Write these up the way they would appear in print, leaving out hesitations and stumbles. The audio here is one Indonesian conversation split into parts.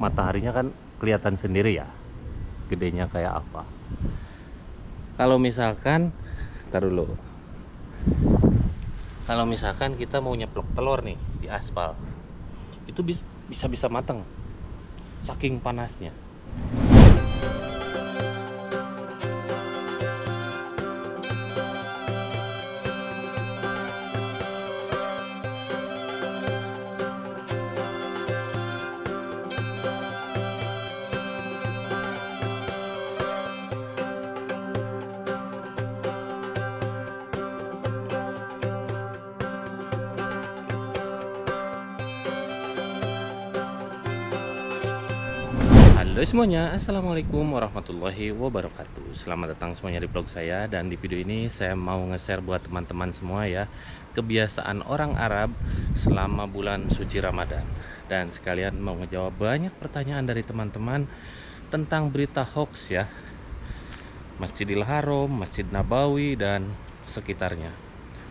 mataharinya kan kelihatan sendiri ya, gedenya kayak apa. Kalau misalkan, ntar dulu. Kalau misalkan kita mau nyeplok telur nih di aspal, itu bisa matang, saking panasnya. Halo semuanya, assalamualaikum warahmatullahi wabarakatuh. Selamat datang semuanya di vlog saya. Dan di video ini saya mau nge-share buat teman-teman semua ya, kebiasaan orang Arab selama bulan suci Ramadan. Dan sekalian mau ngejawab banyak pertanyaan dari teman-teman tentang berita hoax ya, Masjidil Haram, Masjid Nabawi dan sekitarnya.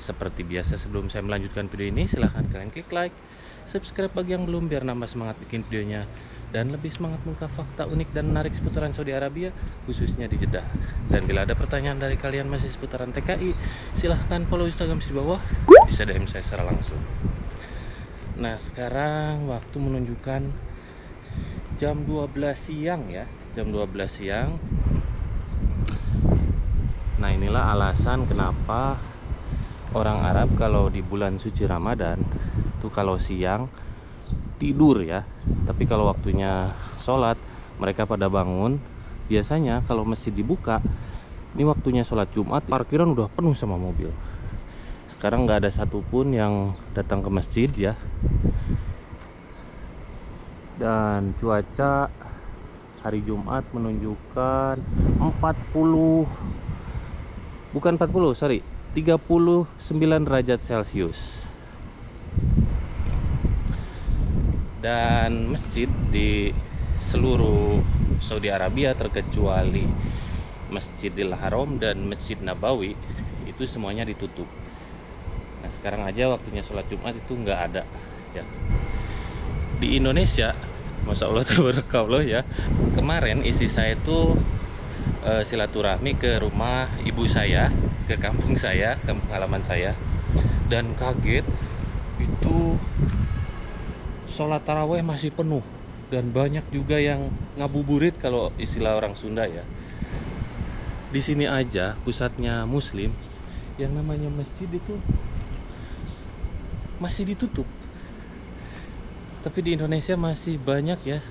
Seperti biasa, sebelum saya melanjutkan video ini, silahkan kalian klik like, subscribe bagi yang belum, biar nambah semangat bikin videonya dan lebih semangat mengungkap fakta unik dan menarik seputaran Saudi Arabia, khususnya di Jeddah. Dan bila ada pertanyaan dari kalian masih seputaran TKI, silahkan follow Instagram di bawah, bisa DM saya secara langsung. Nah, sekarang waktu menunjukkan jam 12 siang ya, jam 12 siang. Nah, inilah alasan kenapa orang Arab kalau di bulan suci Ramadan tuh kalau siang tidur ya, tapi kalau waktunya sholat mereka pada bangun. Biasanya kalau masjid dibuka, ini waktunya sholat Jumat, parkiran udah penuh sama mobil. Sekarang nggak ada satupun yang datang ke masjid ya. Dan cuaca hari Jumat menunjukkan 39 derajat Celcius. Dan masjid di seluruh Saudi Arabia terkecuali Masjidil Haram dan Masjid Nabawi itu semuanya ditutup. Nah, sekarang aja waktunya sholat Jumat itu nggak ada ya. Di Indonesia, Masya Allah tabarakallah ya, kemarin istri saya itu silaturahmi ke rumah ibu saya, ke kampung saya, kampung halaman saya, dan kaget itu sholat taraweh masih penuh dan banyak juga yang ngabuburit kalau istilah orang Sunda ya. Di sini aja pusatnya Muslim, yang namanya masjid itu masih ditutup. Tapi di Indonesia masih banyak ya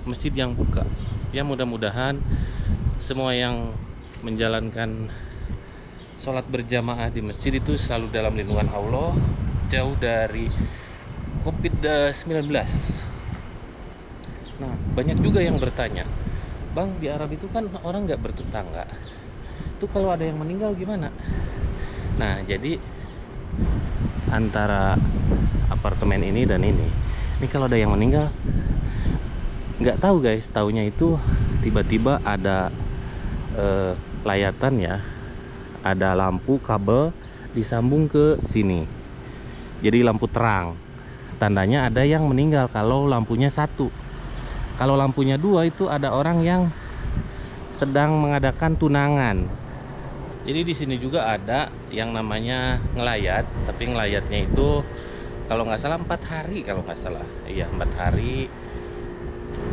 masjid yang buka. Ya, mudah-mudahan semua yang menjalankan sholat berjamaah di masjid itu selalu dalam lindungan Allah, jauh dari COVID-19. Nah, banyak juga yang bertanya, Bang, di Arab itu kan orang nggak bertetangga, itu kalau ada yang meninggal gimana? Nah, jadi antara apartemen ini dan ini kalau ada yang meninggal, nggak tahu guys, taunya itu tiba-tiba ada layatan ya, ada lampu kabel disambung ke sini, jadi lampu terang, tandanya ada yang meninggal kalau lampunya satu. Kalau lampunya dua itu ada orang yang sedang mengadakan tunangan. Jadi di sini juga ada yang namanya ngelayat, tapi ngelayatnya itu kalau nggak salah 4 hari, kalau nggak salah, iya 4 hari.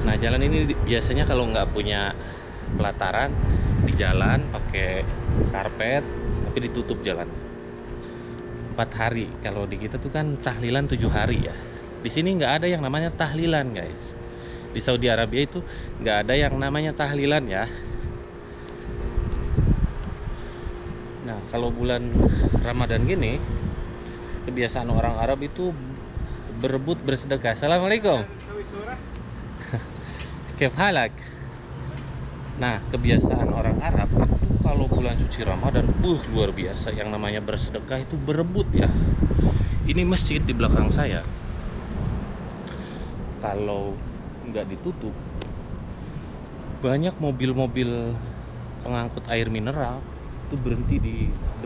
Nah, jalan ini biasanya kalau nggak punya pelataran, di jalan pakai karpet tapi ditutup jalan 4 hari. Kalau di kita tuh kan tahlilan 7 hari ya. Di sini nggak ada yang namanya tahlilan guys. Di Saudi Arabia itu nggak ada yang namanya tahlilan ya. Nah, kalau bulan Ramadan gini, kebiasaan orang Arab itu berebut bersedekah. Assalamualaikum. Kef halak. Nah, kebiasaan orang Arab itu kalau bulan suci Ramadan, luar biasa. Yang namanya bersedekah itu berebut ya. Ini masjid di belakang saya, kalau nggak ditutup, banyak mobil-mobil pengangkut air mineral itu berhenti di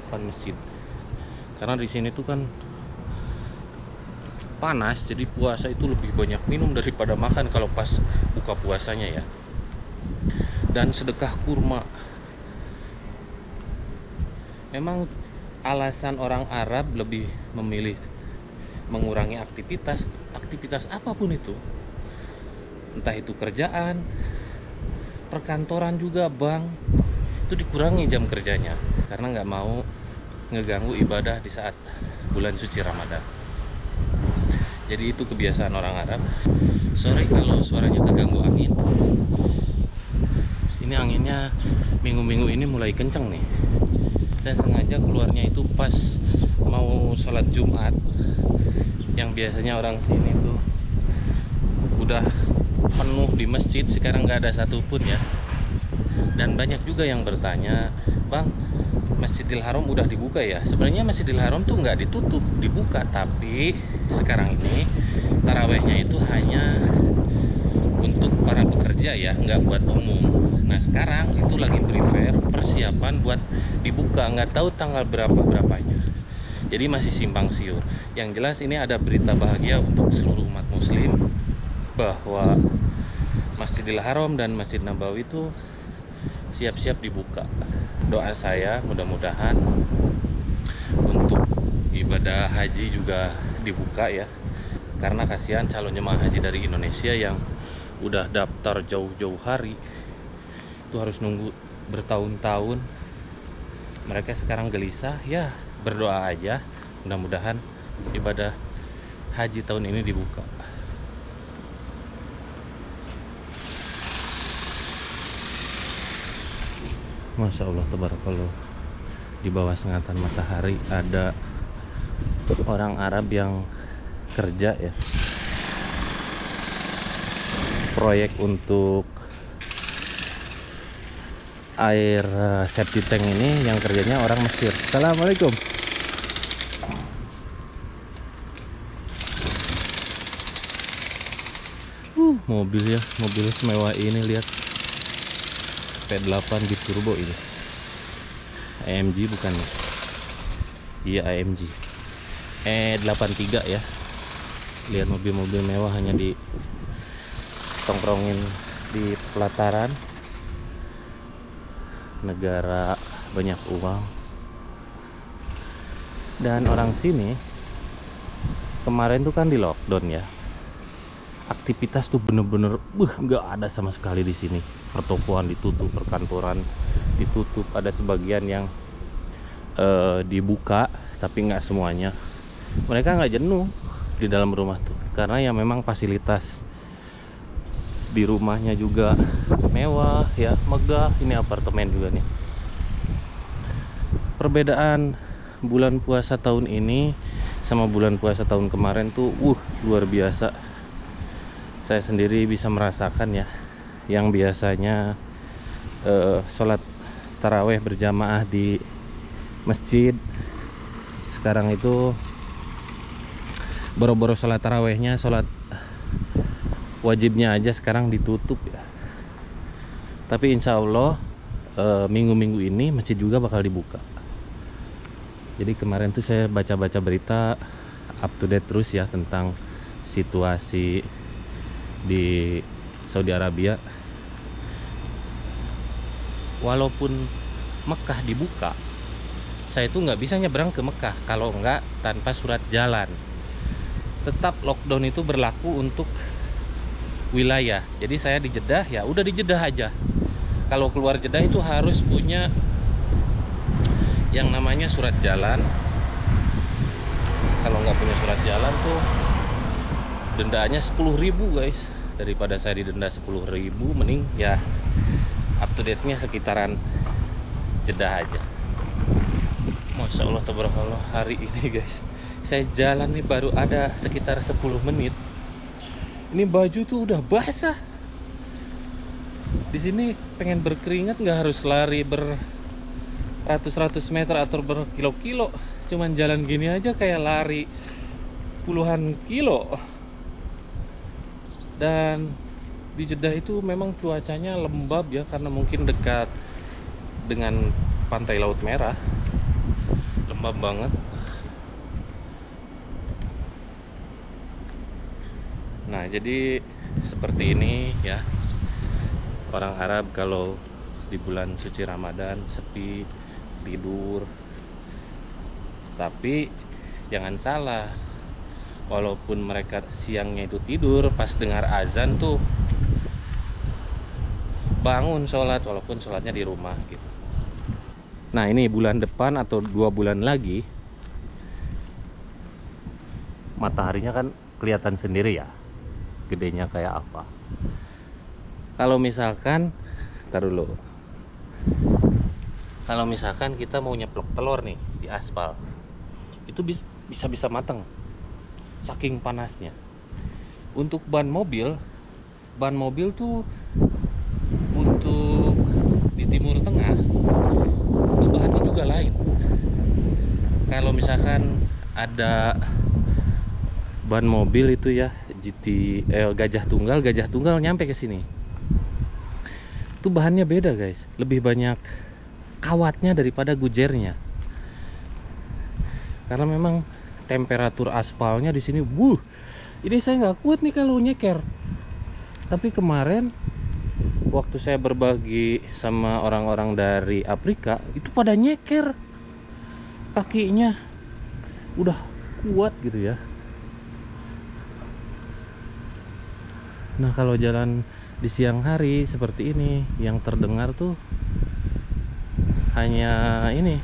depan masjid. Karena di sini tuh kan panas, jadi puasa itu lebih banyak minum daripada makan kalau pas buka puasanya ya. Dan sedekah kurma. Memang alasan orang Arab lebih memilih mengurangi aktivitas apapun itu, entah itu kerjaan, perkantoran juga, bank, itu dikurangi jam kerjanya karena nggak mau ngeganggu ibadah di saat bulan suci Ramadan. Jadi itu kebiasaan orang Arab. Sorry kalau suaranya keganggu angin. Ini anginnya minggu-minggu ini mulai kenceng nih. Saya sengaja keluarnya itu pas mau sholat Jumat, yang biasanya orang sini tuh udah penuh di masjid, sekarang nggak ada satupun ya. Dan banyak juga yang bertanya, Bang, Masjidil Haram udah dibuka ya? Sebenarnya Masjidil Haram tuh nggak ditutup, dibuka, tapi sekarang ini tarawehnya itu hanya untuk para pekerja ya, nggak buat umum. Nah sekarang itu lagi prepare persiapan buat dibuka, nggak tahu tanggal berapanya. Jadi masih simpang siur. Yang jelas ini ada berita bahagia untuk seluruh umat muslim bahwa Masjidil Haram dan Masjid Nabawi itu siap-siap dibuka. Doa saya mudah-mudahan untuk ibadah haji juga dibuka ya. Karena kasihan calon jemaah haji dari Indonesia yang udah daftar jauh-jauh hari itu harus nunggu bertahun-tahun. Mereka sekarang gelisah ya. Berdoa aja, mudah-mudahan ibadah haji tahun ini dibuka. Masya Allah, tabarakallah. Di bawah sengatan matahari ada orang Arab yang kerja ya, proyek untuk air septic tank ini yang kerjanya orang Mesir. Assalamualaikum. Mobil ya, mobil semewah ini, lihat P8 di turbo ini. AMG bukan? Iya AMG. 83 ya. Lihat mobil-mobil mewah hanya di tongkrongin di pelataran. Negara banyak uang. Dan orang sini kemarin tuh kan di lockdown ya. Aktivitas tuh bener-bener nggak ada sama sekali di sini. Pertokoan ditutup, perkantoran ditutup, ada sebagian yang dibuka tapi nggak semuanya. Mereka nggak jenuh di dalam rumah tuh karena ya memang fasilitas di rumahnya juga mewah ya, megah. Ini apartemen juga nih. Perbedaan bulan puasa tahun ini sama bulan puasa tahun kemarin tuh luar biasa. Saya sendiri bisa merasakan ya, yang biasanya sholat taraweh berjamaah di masjid, sekarang itu boro-boro sholat tarawehnya, sholat wajibnya aja sekarang ditutup ya. Tapi insya Allah minggu-minggu ini masjid juga bakal dibuka. Jadi kemarin tuh saya baca-baca berita, up to date terus ya tentang situasi di Saudi Arabia. Walaupun Mekah dibuka, saya itu nggak bisa nyebrang ke Mekah kalau nggak tanpa surat jalan. Tetap lockdown itu berlaku untuk wilayah. Jadi saya di Jeddah ya udah di Jeddah aja. Kalau keluar Jeddah itu harus punya yang namanya surat jalan. Kalau nggak punya surat jalan tuh dendanya 10.000 guys. Daripada saya didenda 10.000, mending ya up to date-nya sekitaran Jeddah aja. Masya Allah, tabarakallah, hari ini guys saya jalan nih baru ada sekitar 10 menit. Ini baju tuh udah basah. Di sini pengen berkeringat nggak harus lari beratus-ratus meter atau berkilo-kilo. Cuman jalan gini aja kayak lari puluhan kilo. Dan di Jeddah itu memang cuacanya lembab ya, karena mungkin dekat dengan pantai Laut Merah. Lembab banget. Nah, jadi seperti ini ya, orang Arab kalau di bulan suci Ramadan sepi, tidur. Tapi jangan salah, walaupun mereka siangnya itu tidur, pas dengar azan tuh bangun sholat, walaupun sholatnya di rumah gitu. Nah, ini bulan depan atau 2 bulan lagi, mataharinya kan kelihatan sendiri ya, gedenya kayak apa. Kalau misalkan, ntar dulu, kalau misalkan kita mau nyeplok telur nih di aspal, itu bisa matang saking panasnya. Untuk ban mobil tuh untuk di Timur Tengah itu bahannya juga lain. Kalau misalkan ada ban mobil itu ya Gajah Tunggal nyampe ke sini, itu bahannya beda guys, lebih banyak kawatnya daripada gujernya. Karena memang temperatur aspalnya di sini, ini saya nggak kuat nih kalau nyeker. Tapi kemarin waktu saya berbagi sama orang-orang dari Afrika, itu pada nyeker, kakinya udah kuat gitu ya. Nah, kalau jalan di siang hari seperti ini, yang terdengar tuh hanya ini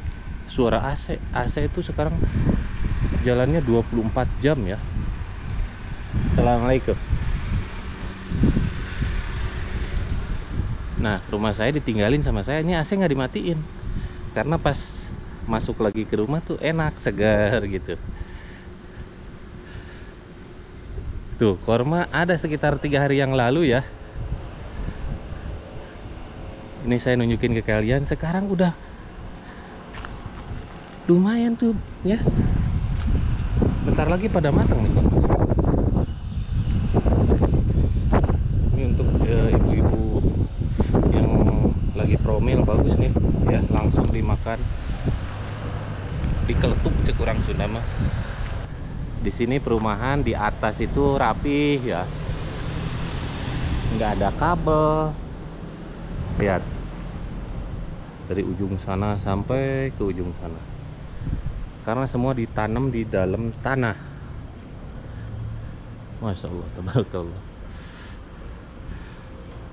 suara AC. AC itu sekarang jalannya 24 jam ya. Assalamualaikum. Nah, rumah saya ditinggalin sama saya, ini AC nggak dimatiin karena pas masuk lagi ke rumah tuh enak, segar gitu. Tuh, korma ada sekitar 3 hari yang lalu ya. Ini saya nunjukin ke kalian, sekarang udah lumayan tuh ya. Bentar lagi pada matang nih korma. Ini untuk ibu-ibu yang lagi promil, bagus nih ya, langsung dimakan, dikeletuk cek kurang Sunda mah. Di sini perumahan di atas itu rapi ya, nggak ada kabel. Lihat dari ujung sana sampai ke ujung sana, karena semua ditanam di dalam tanah. Masya Allah, tabarakallah.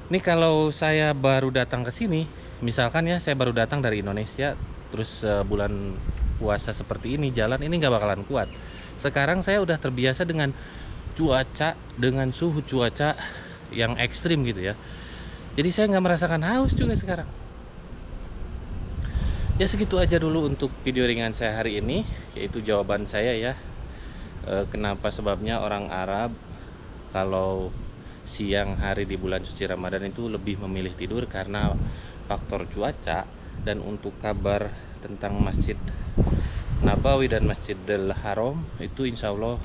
Ini kalau saya baru datang ke sini, misalkan ya saya baru datang dari Indonesia, terus bulan puasa seperti ini, jalan ini nggak bakalan kuat. Sekarang saya udah terbiasa dengan cuaca, dengan suhu cuaca yang ekstrim gitu ya. Jadi saya nggak merasakan haus juga sekarang. Ya segitu aja dulu untuk video ringan saya hari ini, yaitu jawaban saya ya. Kenapa sebabnya orang Arab kalau siang hari di bulan suci Ramadan itu lebih memilih tidur karena faktor cuaca. Dan untuk kabar tentang Masjid Nabawi dan Masjidil Haram itu insya Allah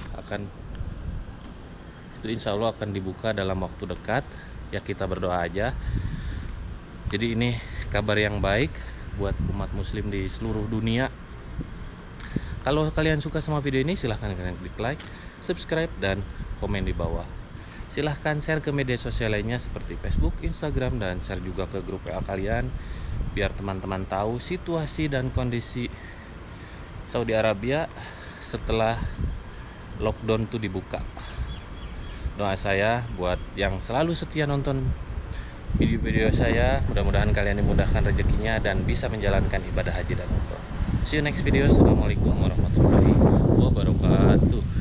akan dibuka dalam waktu dekat ya, kita berdoa aja. Jadi ini kabar yang baik buat umat muslim di seluruh dunia. Kalau kalian suka sama video ini, silahkan kalian klik like, subscribe, dan komen di bawah. Silahkan share ke media sosial lainnya seperti Facebook, Instagram, dan share juga ke grup WA kalian biar teman-teman tahu situasi dan kondisi Saudi Arabia setelah lockdown tuh dibuka. Doa saya buat yang selalu setia nonton video-video saya, mudah-mudahan kalian dimudahkan rezekinya dan bisa menjalankan ibadah haji dan umrah. See you next video. Assalamualaikum warahmatullahi wabarakatuh.